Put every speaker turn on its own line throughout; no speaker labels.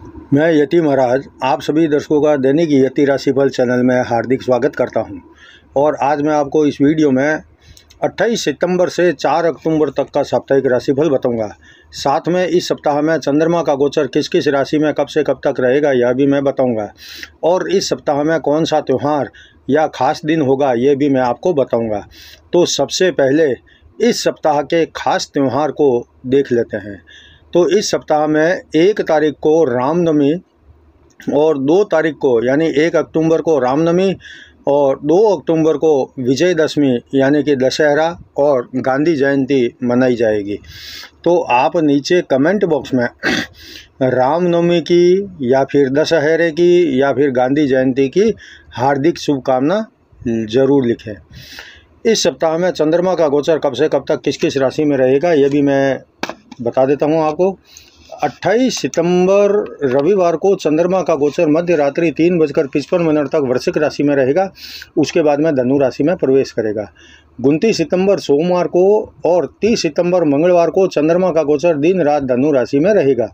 मैं यति महाराज आप सभी दर्शकों का दैनिक यति राशिफल चैनल में हार्दिक स्वागत करता हूं। और आज मैं आपको इस वीडियो में 28 सितंबर से 4 अक्टूबर तक का साप्ताहिक राशिफल बताऊंगा। साथ में इस सप्ताह में चंद्रमा का गोचर किस किस राशि में कब से कब तक रहेगा यह भी मैं बताऊंगा। और इस सप्ताह में कौन सा त्यौहार या खास दिन होगा ये भी मैं आपको बताऊँगा। तो सबसे पहले इस सप्ताह के खास त्यौहार को देख लेते हैं। तो इस सप्ताह में 1 तारीख को रामनवमी और 2 तारीख को यानी 1 अक्टूबर को रामनवमी और 2 अक्टूबर को विजयदशमी यानी कि दशहरा और गांधी जयंती मनाई जाएगी। तो आप नीचे कमेंट बॉक्स में रामनवमी की या फिर दशहरे की या फिर गांधी जयंती की हार्दिक शुभकामना ज़रूर लिखें। इस सप्ताह में चंद्रमा का गोचर कब से कब तक किस किस राशि में रहेगा ये भी मैं बता देता हूं आपको। 28 सितंबर रविवार को चंद्रमा का गोचर मध्य रात्रि 3:55 तक वृश्चिक राशि में रहेगा। उसके बाद में धनु राशि में प्रवेश करेगा। 29 सितंबर सोमवार को और 30 सितंबर मंगलवार को चंद्रमा का गोचर दिन रात धनु राशि में रहेगा।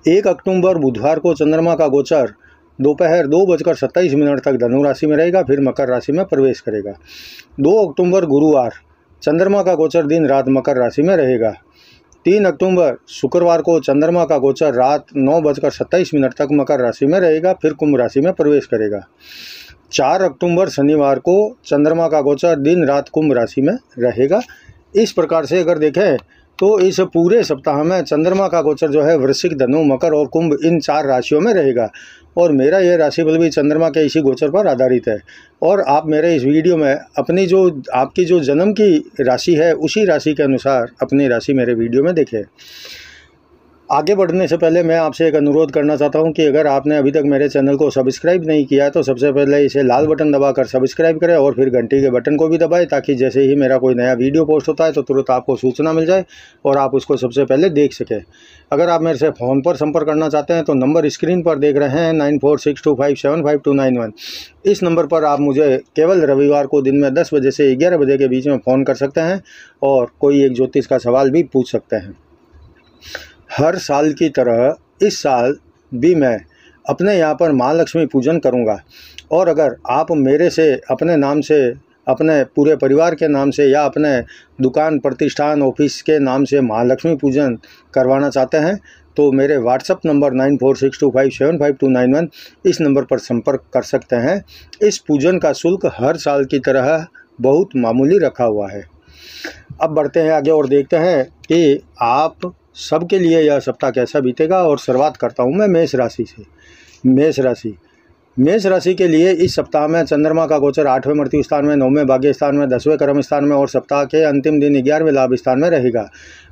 1 अक्टूबर बुधवार को चंद्रमा का गोचर दोपहर 2:27 तक धनु राशि में रहेगा, फिर मकर राशि में प्रवेश करेगा। 2 अक्टूबर गुरुवार चंद्रमा का गोचर दिन रात मकर राशि में रहेगा। 3 अक्टूबर शुक्रवार को चंद्रमा का गोचर रात 9:27 तक मकर राशि में रहेगा, फिर कुंभ राशि में प्रवेश करेगा। 4 अक्टूबर शनिवार को चंद्रमा का गोचर दिन रात कुंभ राशि में रहेगा। इस प्रकार से अगर देखें तो इस पूरे सप्ताह में चंद्रमा का गोचर जो है वृश्चिक, धनु, मकर और कुंभ इन 4 राशियों में रहेगा। और मेरा यह राशिफल भी चंद्रमा के इसी गोचर पर आधारित है। और आप मेरे इस वीडियो में अपनी जो आपकी जो जन्म की राशि है उसी राशि के अनुसार अपनी राशि मेरे वीडियो में देखें। आगे बढ़ने से पहले मैं आपसे एक अनुरोध करना चाहता हूं कि अगर आपने अभी तक मेरे चैनल को सब्सक्राइब नहीं किया है तो सबसे पहले इसे लाल बटन दबाकर सब्सक्राइब करें और फिर घंटी के बटन को भी दबाएं, ताकि जैसे ही मेरा कोई नया वीडियो पोस्ट होता है तो तुरंत आपको सूचना मिल जाए और आप उसको सबसे पहले देख सकें। अगर आप मेरे से फ़ोन पर संपर्क करना चाहते हैं तो नंबर स्क्रीन पर देख रहे हैं 9462575291। इस नंबर पर आप मुझे केवल रविवार को दिन में 10 बजे से 11 बजे के बीच में फ़ोन कर सकते हैं और कोई एक ज्योतिष का सवाल भी पूछ सकते हैं। हर साल की तरह इस साल भी मैं अपने यहाँ पर माँ लक्ष्मी पूजन करूँगा। और अगर आप मेरे से अपने नाम से, अपने पूरे परिवार के नाम से या अपने दुकान, प्रतिष्ठान, ऑफिस के नाम से माँ लक्ष्मी पूजन करवाना चाहते हैं तो मेरे व्हाट्सएप नंबर 9462575291 इस नंबर पर संपर्क कर सकते हैं। इस पूजन का शुल्क हर साल की तरह बहुत मामूली रखा हुआ है। अब बढ़ते हैं आगे और देखते हैं कि आप सबके लिए यह सप्ताह कैसा बीतेगा। और शुरुआत करता हूं मैं मेष राशि से। मेष राशि के लिए इस सप्ताह में चंद्रमा का गोचर 8वें मृत्यु स्थान में, 9वें भाग्य स्थान में, 10वें कर्म स्थान में और सप्ताह के अंतिम दिन 11वें लाभ स्थान में रहेगा।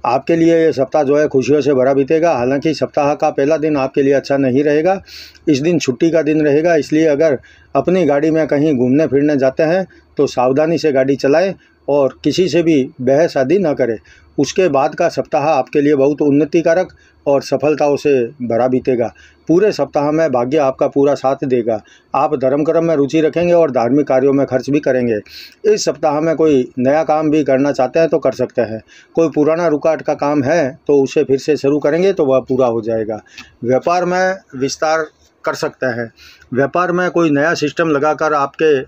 आपके लिए यह सप्ताह जो है खुशियों से भरा बीतेगा। हालांकि सप्ताह का पहला दिन आपके लिए अच्छा नहीं रहेगा। इस दिन छुट्टी का दिन रहेगा, इसलिए अगर अपनी गाड़ी में कहीं घूमने फिरने जाते हैं तो सावधानी से गाड़ी चलाएं और किसी से भी बहस आदि न करें। उसके बाद का सप्ताह आपके लिए बहुत उन्नतिकारक और सफलताओं से भरा बीतेगा। पूरे सप्ताह में भाग्य आपका पूरा साथ देगा। आप धर्म कर्म में रुचि रखेंगे और धार्मिक कार्यों में खर्च भी करेंगे। इस सप्ताह में कोई नया काम भी करना चाहते हैं तो कर सकते हैं। कोई पुराना रुकावट का काम है तो उसे फिर से शुरू करेंगे तो वह पूरा हो जाएगा। व्यापार में विस्तार कर सकते हैं। व्यापार में कोई नया सिस्टम लगाकर आपके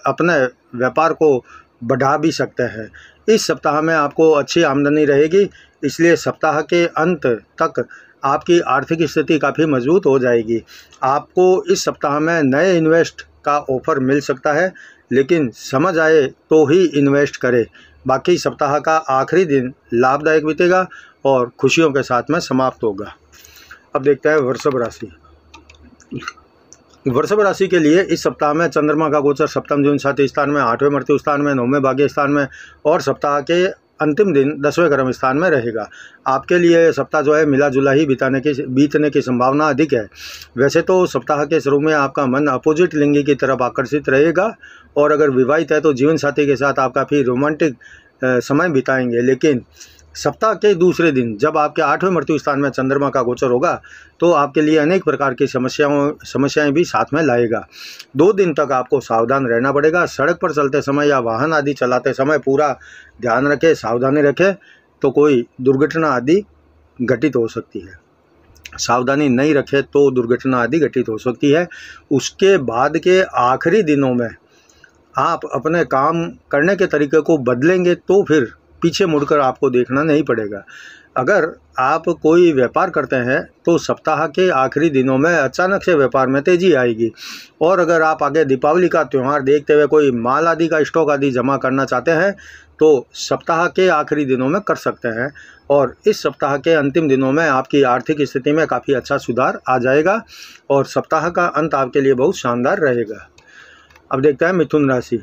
अपने व्यापार को बढ़ा भी सकते हैं। इस सप्ताह में आपको अच्छी आमदनी रहेगी, इसलिए सप्ताह के अंत तक आपकी आर्थिक स्थिति काफ़ी मजबूत हो जाएगी। आपको इस सप्ताह में नए इन्वेस्ट का ऑफ़र मिल सकता है, लेकिन समझ आए तो ही इन्वेस्ट करें। बाकी सप्ताह का आखिरी दिन लाभदायक बीतेगा और खुशियों के साथ में समाप्त होगा। अब देखते हैं वृषभ राशि। वृषभ राशि के लिए इस सप्ताह में चंद्रमा का गोचर सप्तम जीवन साथी स्थान में, 8वें मृत्यु स्थान में, 9वें भाग्य स्थान में और सप्ताह के अंतिम दिन 10वें कर्म स्थान में रहेगा। आपके लिए यह सप्ताह जो है मिला जुला ही बीतने की संभावना अधिक है। वैसे तो सप्ताह के शुरू में आपका मन अपोजिट लिंगी की तरफ आकर्षित रहेगा और अगर विवाहित है तो जीवन साथी के साथ आप काफ़ी रोमांटिक समय बिताएंगे, लेकिन सप्ताह के दूसरे दिन जब आपके 8वें मृत्यु स्थान में चंद्रमा का गोचर होगा तो आपके लिए अनेक प्रकार की समस्याएं भी साथ में लाएगा। 2 दिन तक आपको सावधान रहना पड़ेगा। सड़क पर चलते समय या वाहन आदि चलाते समय पूरा ध्यान रखें, सावधानी रखें, तो कोई दुर्घटना आदि घटित हो सकती है। सावधानी नहीं रखे तो दुर्घटना आदि घटित हो सकती है। उसके बाद के आखिरी दिनों में आप अपने काम करने के तरीके को बदलेंगे तो फिर पीछे मुड़कर आपको देखना नहीं पड़ेगा। अगर आप कोई व्यापार करते हैं तो सप्ताह के आखिरी दिनों में अचानक से व्यापार में तेज़ी आएगी। और अगर आप आगे दीपावली का त्यौहार देखते हुए कोई माल आदि का स्टॉक आदि जमा करना चाहते हैं तो सप्ताह के आखिरी दिनों में कर सकते हैं। और इस सप्ताह के अंतिम दिनों में आपकी आर्थिक स्थिति में काफ़ी अच्छा सुधार आ जाएगा और सप्ताह का अंत आपके लिए बहुत शानदार रहेगा। अब देखते हैं मिथुन राशि।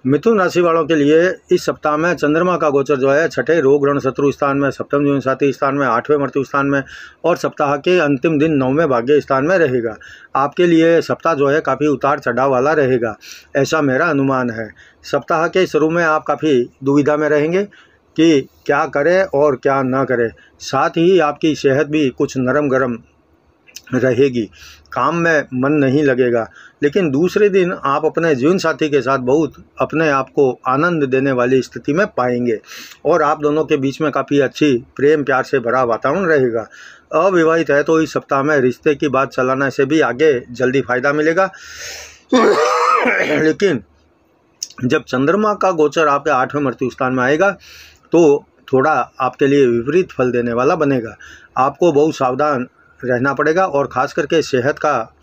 मिथुन राशि वालों के लिए इस सप्ताह में चंद्रमा का गोचर जो है छठे रोग ऋण शत्रु स्थान में, सप्तम जीवन साथी स्थान में, आठवें मृत्यु स्थान में और सप्ताह के अंतिम दिन नौवें भाग्य स्थान में रहेगा। आपके लिए सप्ताह जो है काफ़ी उतार चढ़ाव वाला रहेगा, ऐसा मेरा अनुमान है। सप्ताह के शुरू में आप काफ़ी दुविधा में रहेंगे कि क्या करें और क्या ना करें। साथ ही आपकी सेहत भी कुछ नरम गरम रहेगी, काम में मन नहीं लगेगा। लेकिन दूसरे दिन आप अपने जीवन साथी के साथ बहुत अपने आप को आनंद देने वाली स्थिति में पाएंगे और आप दोनों के बीच में काफ़ी अच्छी प्रेम प्यार से भरा वातावरण रहेगा। अविवाहित है तो इस सप्ताह में रिश्ते की बात चलाने से भी आगे जल्दी फायदा मिलेगा। लेकिन जब चंद्रमा का गोचर आपके आठवें मृत्यु स्थान में आएगा तो थोड़ा आपके लिए विपरीत फल देने वाला बनेगा। आपको बहुत सावधान रहना पड़ेगा और ख़ास करके सेहत का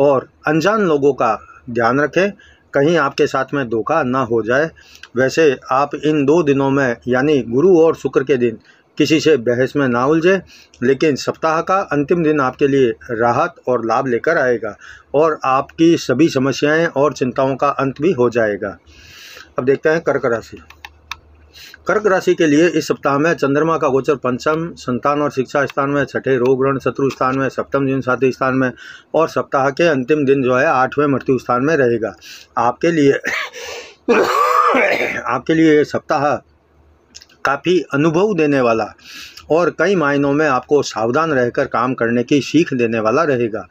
और अनजान लोगों का ध्यान रखें, कहीं आपके साथ में धोखा ना हो जाए। वैसे आप इन 2 दिनों में यानी गुरु और शुक्र के दिन किसी से बहस में ना उलझे, लेकिन सप्ताह का अंतिम दिन आपके लिए राहत और लाभ लेकर आएगा और आपकी सभी समस्याएं और चिंताओं का अंत भी हो जाएगा। अब देखते हैं कर्क राशि। कर्क राशि के लिए इस सप्ताह में चंद्रमा का गोचर पंचम संतान और शिक्षा स्थान में, छठे रोग ऋण शत्रु स्थान में, सप्तम जीवन साथी स्थान में और सप्ताह के अंतिम दिन जो है आठवें मृत्यु स्थान में रहेगा। आपके लिए ये सप्ताह काफ़ी अनुभव देने वाला और कई मायनों में आपको सावधान रहकर काम करने की सीख देने वाला रहेगा।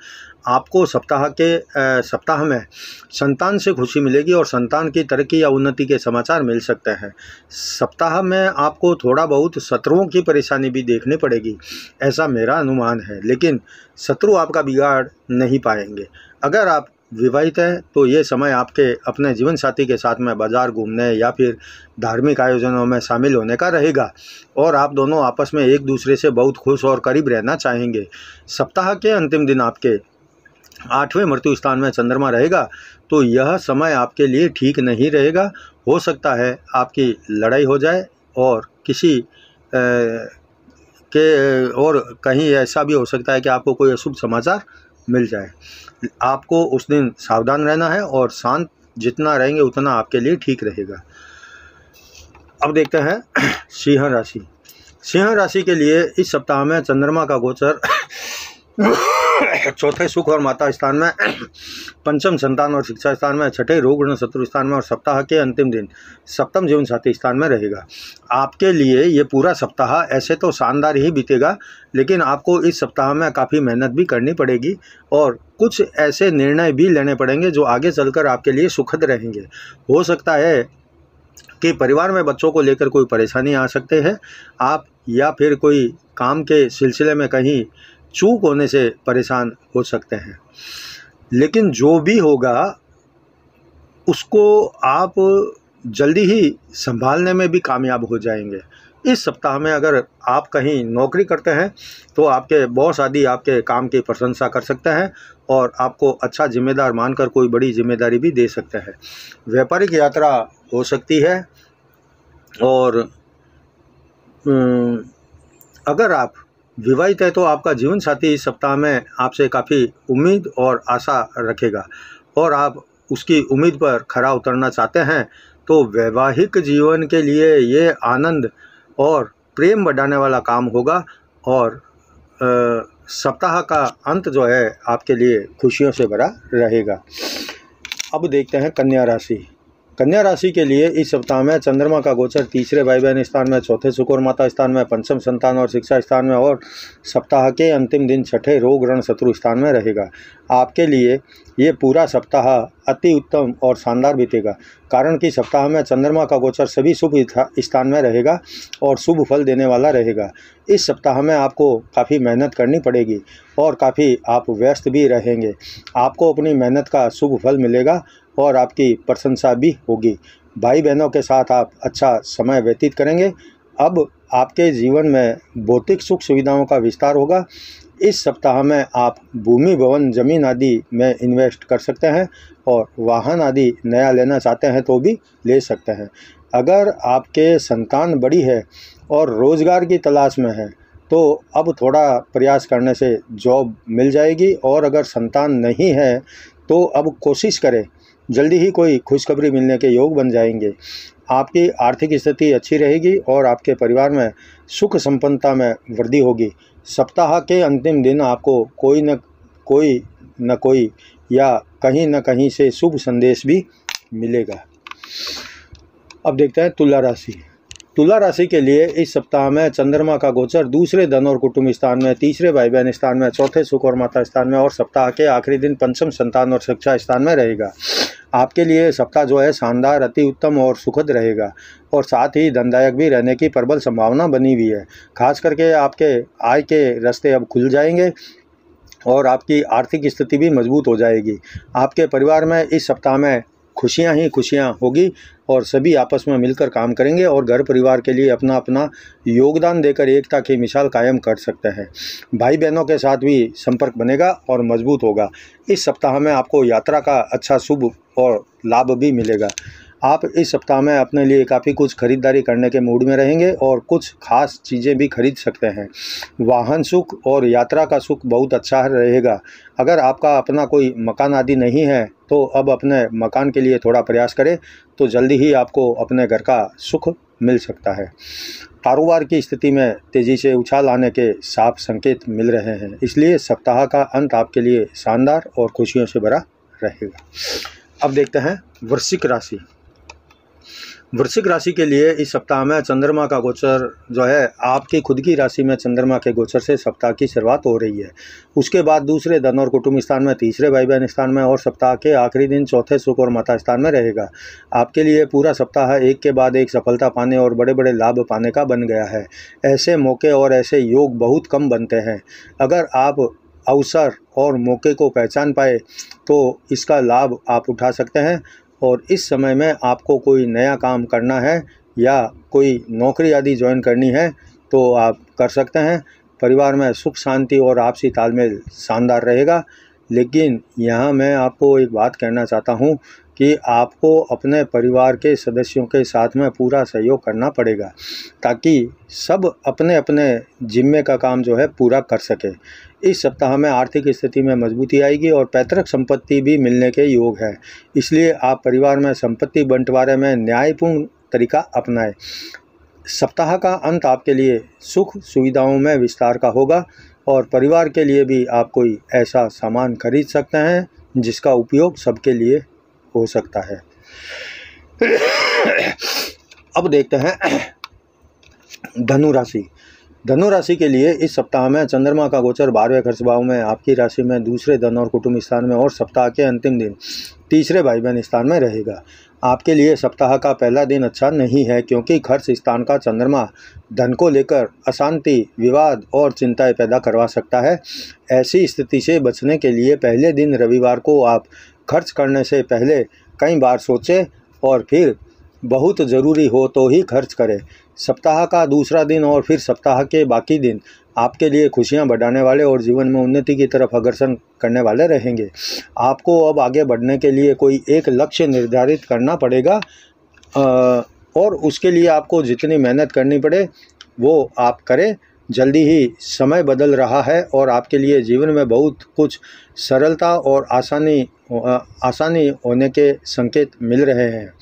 आपको सप्ताह में संतान से खुशी मिलेगी और संतान की तरक्की या उन्नति के समाचार मिल सकते हैं। सप्ताह में आपको थोड़ा बहुत शत्रुओं की परेशानी भी देखनी पड़ेगी, ऐसा मेरा अनुमान है, लेकिन शत्रु आपका बिगाड़ नहीं पाएंगे। अगर आप विवाहित हैं तो ये समय आपके अपने जीवन साथी के साथ में बाजार घूमने या फिर धार्मिक आयोजनों में शामिल होने का रहेगा और आप दोनों आपस में एक दूसरे से बहुत खुश और करीब रहना चाहेंगे। सप्ताह के अंतिम दिन आपके आठवें मृत्यु स्थान में चंद्रमा रहेगा तो यह समय आपके लिए ठीक नहीं रहेगा। हो सकता है आपकी लड़ाई हो जाए और कहीं ऐसा भी हो सकता है कि आपको कोई अशुभ समाचार मिल जाए। आपको उस दिन सावधान रहना है और शांत जितना रहेंगे उतना आपके लिए ठीक रहेगा। अब देखते हैं सिंह राशि। सिंह राशि के लिए इस सप्ताह में चंद्रमा का गोचर चौथे सुख और माता स्थान में, पंचम संतान और शिक्षा स्थान में, छठे रोग ऋण शत्रु स्थान में और सप्ताह के अंतिम दिन सप्तम जीवन साथी स्थान में रहेगा। आपके लिए ये पूरा सप्ताह ऐसे तो शानदार ही बीतेगा, लेकिन आपको इस सप्ताह में काफ़ी मेहनत भी करनी पड़ेगी और कुछ ऐसे निर्णय भी लेने पड़ेंगे जो आगे चलकर आपके लिए सुखद रहेंगे। हो सकता है कि परिवार में बच्चों को लेकर कोई परेशानी आ सकते हैं आप, या फिर कोई काम के सिलसिले में कहीं चूक होने से परेशान हो सकते हैं। लेकिन जो भी होगा उसको आप जल्दी ही संभालने में भी कामयाब हो जाएंगे। इस सप्ताह में अगर आप कहीं नौकरी करते हैं तो आपके बॉस आदि आपके काम की प्रशंसा कर सकते हैं और आपको अच्छा जिम्मेदार मानकर कोई बड़ी जिम्मेदारी भी दे सकते हैं। व्यापारिक यात्रा हो सकती है और अगर आप विवाहित है तो आपका जीवन साथी इस सप्ताह में आपसे काफ़ी उम्मीद और आशा रखेगा और आप उसकी उम्मीद पर खरा उतरना चाहते हैं तो वैवाहिक जीवन के लिए ये आनंद और प्रेम बढ़ाने वाला काम होगा और सप्ताह का अंत जो है आपके लिए खुशियों से भरा रहेगा। अब देखते हैं कन्या राशि। कन्या राशि के लिए इस सप्ताह में चंद्रमा का गोचर तीसरे भाई बहन स्थान में, चौथे सुख और माता स्थान में, पंचम संतान और शिक्षा स्थान में और सप्ताह के अंतिम दिन छठे रोग रण शत्रु स्थान में रहेगा। आपके लिए ये पूरा सप्ताह अति उत्तम और शानदार बीतेगा, कारण कि सप्ताह में चंद्रमा का गोचर सभी शुभ स्थान में रहेगा और शुभ फल देने वाला रहेगा। इस सप्ताह में आपको काफ़ी मेहनत करनी पड़ेगी और काफ़ी आप व्यस्त भी रहेंगे। आपको अपनी मेहनत का शुभ फल मिलेगा और आपकी प्रशंसा भी होगी। भाई बहनों के साथ आप अच्छा समय व्यतीत करेंगे। अब आपके जीवन में भौतिक सुख सुविधाओं का विस्तार होगा। इस सप्ताह में आप भूमि भवन जमीन आदि में इन्वेस्ट कर सकते हैं और वाहन आदि नया लेना चाहते हैं तो भी ले सकते हैं। अगर आपके संतान बड़ी है और रोज़गार की तलाश में है तो अब थोड़ा प्रयास करने से जॉब मिल जाएगी, और अगर संतान नहीं है तो अब कोशिश करें, जल्दी ही कोई खुशखबरी मिलने के योग बन जाएंगे। आपकी आर्थिक स्थिति अच्छी रहेगी और आपके परिवार में सुख संपन्नता में वृद्धि होगी। सप्ताह के अंतिम दिन आपको कोई न कोई या कहीं न कहीं से शुभ संदेश भी मिलेगा। अब देखते हैं तुला राशि। तुला राशि के लिए इस सप्ताह में चंद्रमा का गोचर दूसरे धन और कुटुंब स्थान में, तीसरे भाई बहन स्थान में, चौथे सुख और माता स्थान में और सप्ताह के आखिरी दिन पंचम संतान और शिक्षा स्थान में रहेगा। आपके लिए सप्ताह जो है शानदार, अति उत्तम और सुखद रहेगा और साथ ही धनदायक भी रहने की प्रबल संभावना बनी हुई है। खास करके आपके आय के रास्ते अब खुल जाएंगे और आपकी आर्थिक स्थिति भी मजबूत हो जाएगी। आपके परिवार में इस सप्ताह में खुशियां ही खुशियां होगी और सभी आपस में मिलकर काम करेंगे और घर परिवार के लिए अपना अपना योगदान देकर एकता की मिसाल कायम कर सकते हैं। भाई बहनों के साथ भी संपर्क बनेगा और मजबूत होगा। इस सप्ताह में आपको यात्रा का अच्छा शुभ और लाभ भी मिलेगा। आप इस सप्ताह में अपने लिए काफ़ी कुछ खरीदारी करने के मूड में रहेंगे और कुछ खास चीज़ें भी खरीद सकते हैं। वाहन सुख और यात्रा का सुख बहुत अच्छा रहेगा। अगर आपका अपना कोई मकान आदि नहीं है तो अब अपने मकान के लिए थोड़ा प्रयास करें तो जल्दी ही आपको अपने घर का सुख मिल सकता है। कारोबार की स्थिति में तेज़ी से उछाल आने के साफ संकेत मिल रहे हैं, इसलिए सप्ताह का अंत आपके लिए शानदार और खुशियों से भरा रहेगा। अब देखते हैं वृश्चिक राशि। वृश्चिक राशि के लिए इस सप्ताह में चंद्रमा का गोचर जो है आपकी खुद की राशि में चंद्रमा के गोचर से सप्ताह की शुरुआत हो रही है। उसके बाद दूसरे धन और कुटुंब स्थान में, तीसरे भाई बहन स्थान में और सप्ताह के आखिरी दिन चौथे सुख और माता स्थान में रहेगा। आपके लिए पूरा सप्ताह एक के बाद एक सफलता पाने और बड़े बड़े लाभ पाने का बन गया है। ऐसे मौके और ऐसे योग बहुत कम बनते हैं। अगर आप अवसर और मौके को पहचान पाए तो इसका लाभ आप उठा सकते हैं और इस समय में आपको कोई नया काम करना है या कोई नौकरी आदि ज्वाइन करनी है तो आप कर सकते हैं। परिवार में सुख शांति और आपसी तालमेल शानदार रहेगा। लेकिन यहाँ मैं आपको एक बात कहना चाहता हूँ कि आपको अपने परिवार के सदस्यों के साथ में पूरा सहयोग करना पड़ेगा ताकि सब अपने अपने जिम्मे का काम जो है पूरा कर सके। इस सप्ताह में आर्थिक स्थिति में मजबूती आएगी और पैतृक संपत्ति भी मिलने के योग है, इसलिए आप परिवार में संपत्ति बंटवारे में न्यायपूर्ण तरीका अपनाएं। सप्ताह का अंत आपके लिए सुख सुविधाओं में विस्तार का होगा और परिवार के लिए भी आप कोई ऐसा सामान खरीद सकते हैं जिसका उपयोग सबके लिए हो सकता है। अब देखते हैं धनु राशि। धनु राशि के लिए इस सप्ताह में चंद्रमा का गोचर 12वें खर्च भाव में आपकी राशि में दूसरे धन और कुटुंब स्थान में और सप्ताह के अंतिम दिन तीसरे भाई बहन स्थान में रहेगा। आपके लिए सप्ताह का पहला दिन अच्छा नहीं है क्योंकि खर्च स्थान का चंद्रमा धन को लेकर अशांति, विवाद और चिंताएं पैदा करवा सकता है। ऐसी स्थिति से बचने के लिए पहले दिन रविवार को आप खर्च करने से पहले कई बार सोचें और फिर बहुत ज़रूरी हो तो ही खर्च करें। सप्ताह का दूसरा दिन और फिर सप्ताह के बाकी दिन आपके लिए खुशियां बढ़ाने वाले और जीवन में उन्नति की तरफ अग्रसर करने वाले रहेंगे। आपको अब आगे बढ़ने के लिए कोई एक लक्ष्य निर्धारित करना पड़ेगा और उसके लिए आपको जितनी मेहनत करनी पड़े वो आप करें। जल्दी ही समय बदल रहा है और आपके लिए जीवन में बहुत कुछ सरलता और आसानी होने के संकेत मिल रहे हैं।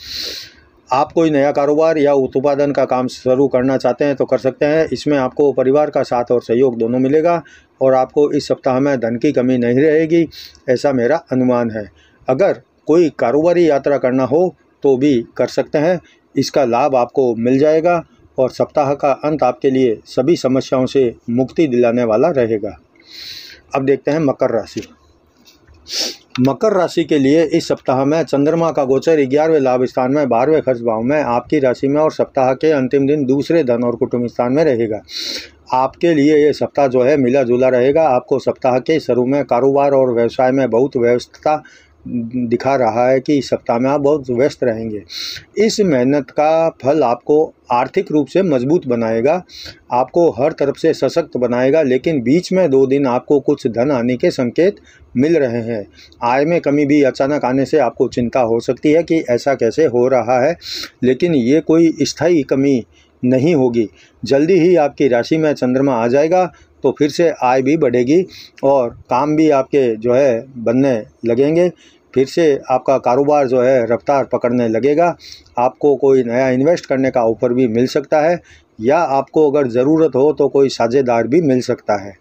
आप कोई नया कारोबार या उत्पादन का काम शुरू करना चाहते हैं तो कर सकते हैं। इसमें आपको परिवार का साथ और सहयोग दोनों मिलेगा और आपको इस सप्ताह में धन की कमी नहीं रहेगी, ऐसा मेरा अनुमान है। अगर कोई कारोबारी यात्रा करना हो तो भी कर सकते हैं। इसका लाभ आपको मिल जाएगा और सप्ताह का अंत आपके लिए सभी समस्याओं से मुक्ति दिलाने वाला रहेगा। अब देखते हैं मकर राशि। मकर राशि के लिए इस सप्ताह में चंद्रमा का गोचर 11वें लाभ स्थान में 12वें खर्च भाव में आपकी राशि में और सप्ताह के अंतिम दिन दूसरे धन और कुटुंब स्थान में रहेगा। आपके लिए ये सप्ताह जो है मिला जुला रहेगा। आपको सप्ताह के शुरू में कारोबार और व्यवसाय में बहुत व्यस्तता दिखा रहा है कि इस सप्ताह में आप बहुत व्यस्त रहेंगे। इस मेहनत का फल आपको आर्थिक रूप से मजबूत बनाएगा, आपको हर तरफ से सशक्त बनाएगा। लेकिन बीच में 2 दिन आपको कुछ धन आने के संकेत मिल रहे हैं। आय में कमी भी अचानक आने से आपको चिंता हो सकती है कि ऐसा कैसे हो रहा है, लेकिन ये कोई स्थायी कमी नहीं होगी। जल्दी ही आपकी राशि में चंद्रमा आ जाएगा तो फिर से आय भी बढ़ेगी और काम भी आपके जो है बनने लगेंगे। फिर से आपका कारोबार जो है रफ्तार पकड़ने लगेगा। आपको कोई नया इन्वेस्ट करने का ऑफर भी मिल सकता है या आपको अगर ज़रूरत हो तो कोई साझेदार भी मिल सकता है।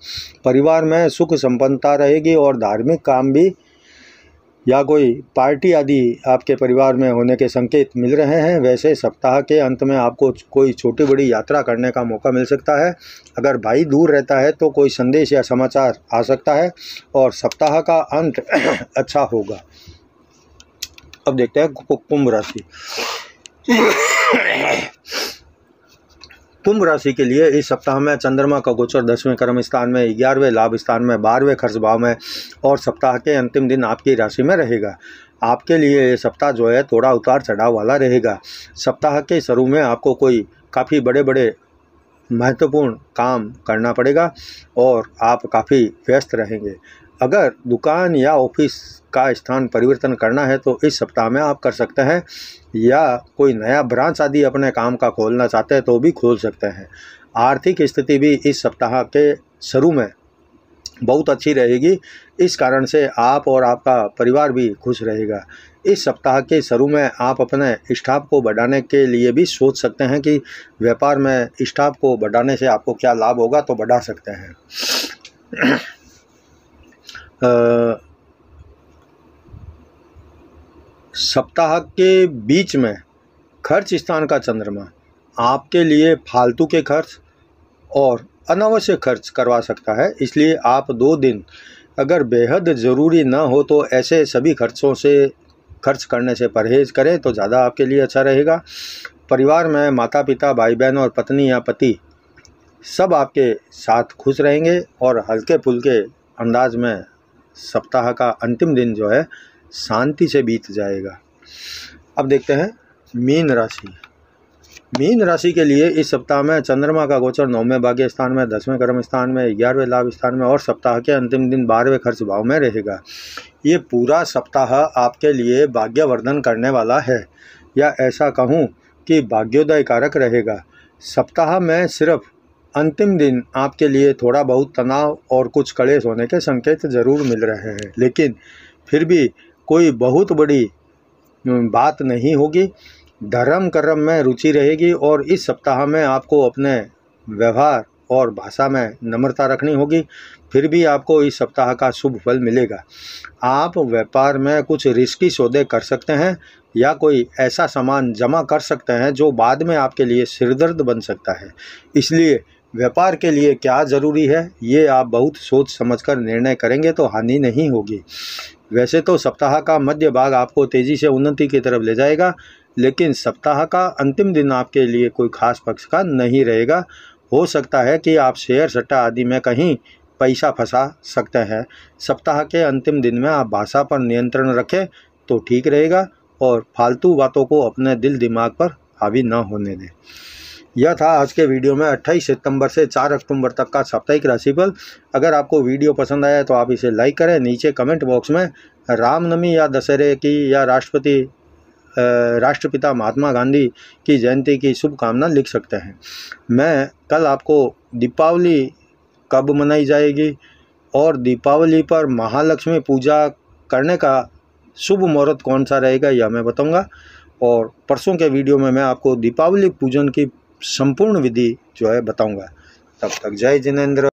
परिवार में सुख संपन्नता रहेगी और धार्मिक काम भी या कोई पार्टी आदि आपके परिवार में होने के संकेत मिल रहे हैं। वैसे सप्ताह के अंत में आपको कोई छोटी बड़ी यात्रा करने का मौका मिल सकता है। अगर भाई दूर रहता है तो कोई संदेश या समाचार आ सकता है और सप्ताह का अंत अच्छा होगा। अब देखते हैं कुंभ राशि। कुंभ राशि के लिए इस सप्ताह में चंद्रमा का गोचर 10वें कर्म स्थान में 11वें लाभ स्थान में 12वें खर्च भाव में और सप्ताह के अंतिम दिन आपकी राशि में रहेगा। आपके लिए ये सप्ताह जो है थोड़ा उतार चढ़ाव वाला रहेगा। सप्ताह के शुरू में आपको कोई काफ़ी बड़े बड़े महत्वपूर्ण काम करना पड़ेगा और आप काफ़ी व्यस्त रहेंगे। अगर दुकान या ऑफिस का स्थान परिवर्तन करना है तो इस सप्ताह में आप कर सकते हैं, या कोई नया ब्रांच आदि अपने काम का खोलना चाहते हैं तो भी खोल सकते हैं। आर्थिक स्थिति भी इस सप्ताह के शुरू में बहुत अच्छी रहेगी। इस कारण से आप और आपका परिवार भी खुश रहेगा। इस सप्ताह के शुरू में आप अपने स्टाफ को बढ़ाने के लिए भी सोच सकते हैं कि व्यापार में स्टाफ को बढ़ाने से आपको क्या लाभ होगा, तो बढ़ा सकते हैं। सप्ताह के बीच में खर्च स्थान का चंद्रमा आपके लिए फालतू के खर्च और अनावश्यक खर्च करवा सकता है। इसलिए आप 2 दिन अगर बेहद ज़रूरी ना हो तो ऐसे सभी खर्चों से खर्च करने से परहेज़ करें तो ज़्यादा आपके लिए अच्छा रहेगा। परिवार में माता पिता, भाई बहन और पत्नी या पति सब आपके साथ खुश रहेंगे और हल्के फुल्के अंदाज में सप्ताह का अंतिम दिन जो है शांति से बीत जाएगा। अब देखते हैं मीन राशि। मीन राशि के लिए इस सप्ताह में चंद्रमा का गोचर 9वें भाग्य स्थान में 10वें कर्म स्थान में 11वें लाभ स्थान में और सप्ताह के अंतिम दिन 12वें खर्च भाव में रहेगा। ये पूरा सप्ताह आपके लिए भाग्यवर्धन करने वाला है, या ऐसा कहूँ कि भाग्योदय कारक रहेगा। सप्ताह में सिर्फ अंतिम दिन आपके लिए थोड़ा बहुत तनाव और कुछ कलेश होने के संकेत जरूर मिल रहे हैं, लेकिन फिर भी कोई बहुत बड़ी बात नहीं होगी। धर्म कर्म में रुचि रहेगी और इस सप्ताह में आपको अपने व्यवहार और भाषा में नम्रता रखनी होगी। फिर भी आपको इस सप्ताह का शुभ फल मिलेगा। आप व्यापार में कुछ रिस्की सौदे कर सकते हैं या कोई ऐसा सामान जमा कर सकते हैं जो बाद में आपके लिए सिरदर्द बन सकता है। इसलिए व्यापार के लिए क्या ज़रूरी है ये आप बहुत सोच समझकर निर्णय करेंगे तो हानि नहीं होगी। वैसे तो सप्ताह का मध्य भाग आपको तेज़ी से उन्नति की तरफ ले जाएगा, लेकिन सप्ताह का अंतिम दिन आपके लिए कोई खास पक्ष का नहीं रहेगा। हो सकता है कि आप शेयर सट्टा आदि में कहीं पैसा फंसा सकते हैं। सप्ताह के अंतिम दिन में आप भाषा पर नियंत्रण रखें तो ठीक रहेगा और फालतू बातों को अपने दिल दिमाग पर हावी न होने दें। यह था आज के वीडियो में 28 सितंबर से 4 अक्टूबर तक का साप्ताहिक राशिफल। अगर आपको वीडियो पसंद आया तो आप इसे लाइक करें। नीचे कमेंट बॉक्स में रामनवमी या दशहरे की या राष्ट्रपिता महात्मा गांधी की जयंती की शुभकामना लिख सकते हैं। मैं कल आपको दीपावली कब मनाई जाएगी और दीपावली पर महालक्ष्मी पूजा करने का शुभ मुहूर्त कौन सा रहेगा यह मैं बताऊंगा, और परसों के वीडियो में मैं आपको दीपावली पूजन की संपूर्ण विधि जो है बताऊंगा। तब तक जय जिनेंद्र।